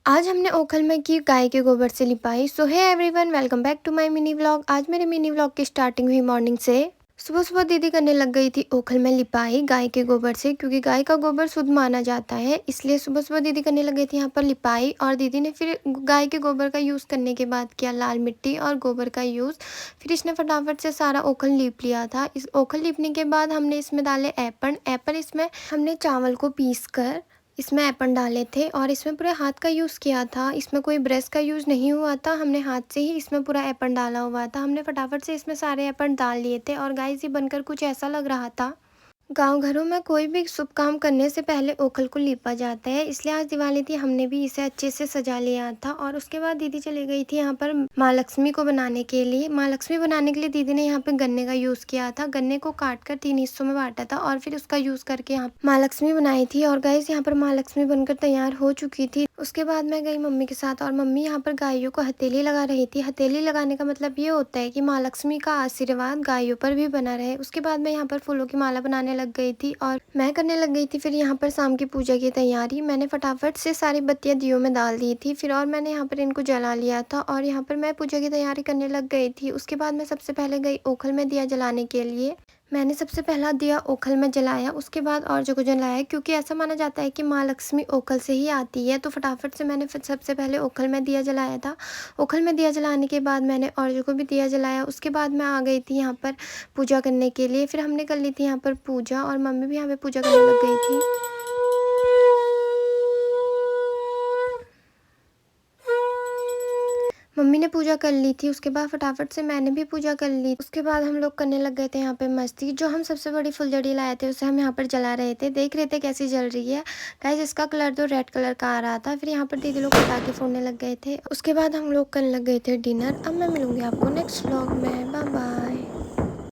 आज हमने ओखल में की गाय के गोबर से लिपाई। So hey everyone, welcome back to my mini vlog. आज मेरे मिनी व्लॉग की स्टार्टिंग हुई मॉर्निंग से। सुबह सुबह दीदी करने लग गई थी ओखल में लिपाई गाय के गोबर से, क्योंकि गाय का गोबर शुद्ध माना जाता है। इसलिए सुबह सुबह दीदी करने लग गई थी यहाँ पर लिपाई। और दीदी ने फिर गाय के गोबर का यूज़ करने के बाद किया लाल मिट्टी और गोबर का यूज़। फिर इसने फटाफट से सारा ओखल लीप लिया था। इस ओखल लीपने के बाद हमने इसमें डाले एपन एपन इसमें हमने चावल को पीस कर इसमें एपन डाले थे और इसमें पूरे हाथ का यूज़ किया था। इसमें कोई ब्रश का यूज़ नहीं हुआ था, हमने हाथ से ही इसमें पूरा एपन डाला हुआ था। हमने फटाफट से इसमें सारे एपन डाल लिए थे और गाइस ये बनकर कुछ ऐसा लग रहा था। गांव घरों में कोई भी शुभ काम करने से पहले ओखल को लीपा जाता है, इसलिए आज दिवाली थी, हमने भी इसे अच्छे से सजा लिया था। और उसके बाद दीदी चली गई थी यहाँ पर माँ लक्ष्मी को बनाने के लिए। माँ लक्ष्मी बनाने के लिए दीदी ने यहाँ पे गन्ने का यूज़ किया था। गन्ने को काट कर 3 हिस्सों में बांटा था और फिर उसका यूज़ करके यहाँ माँ लक्ष्मी बनाई थी। और गाइस यहाँ पर माँ लक्ष्मी बनकर तैयार हो चुकी थी। उसके बाद मैं गई मम्मी के साथ और मम्मी यहाँ पर गायों को हथेली लगा रही थी। हथेली लगाने का मतलब ये होता है कि माँ लक्ष्मी का आशीर्वाद गायों पर भी बना रहे। उसके बाद मैं यहाँ पर फूलों की माला बनाने लग गई थी और मैं करने लग गई थी फिर यहाँ पर शाम की पूजा की तैयारी। मैंने फटाफट से सारी बत्तियां दियों में डाल दी थी फिर, और मैंने यहाँ पर इनको जला लिया था और यहाँ पर मैं पूजा की तैयारी करने लग गई थी। उसके बाद मैं सबसे पहले गई ओखल में दिया जलाने के लिए। मैंने सबसे पहला दिया ओखल में जलाया, उसके बाद और जगह जलाया, क्योंकि ऐसा माना जाता है कि माँ लक्ष्मी ओखल से ही आती है। तो फटाफट से मैंने फिर सबसे पहले ओखल में दिया जलाया था। ओखल में दिया जलाने के बाद मैंने और जगह भी दिया जलाया। उसके बाद मैं आ गई थी यहाँ पर पूजा करने के लिए। फिर हमने कर ली थी यहाँ पर पूजा और मम्मी भी यहाँ पे पूजा करने लग गई थी। मम्मी ने पूजा कर ली थी, उसके बाद फटाफट से मैंने भी पूजा कर ली। उसके बाद हम लोग करने लग गए थे यहाँ पे मस्ती। जो हम सबसे बड़ी फुलझड़ी लाए थे उसे हम यहाँ पर जला रहे थे, देख रहे थे कैसी जल रही है। गाइस इसका कलर तो रेड कलर का आ रहा था। फिर यहाँ पर दीदी लोग पटाखे फोड़ने लग गए थे। उसके बाद हम लोग करने लग गए थे डिनर। अब मैं मिलूंगी आपको नेक्स्ट व्लॉग में।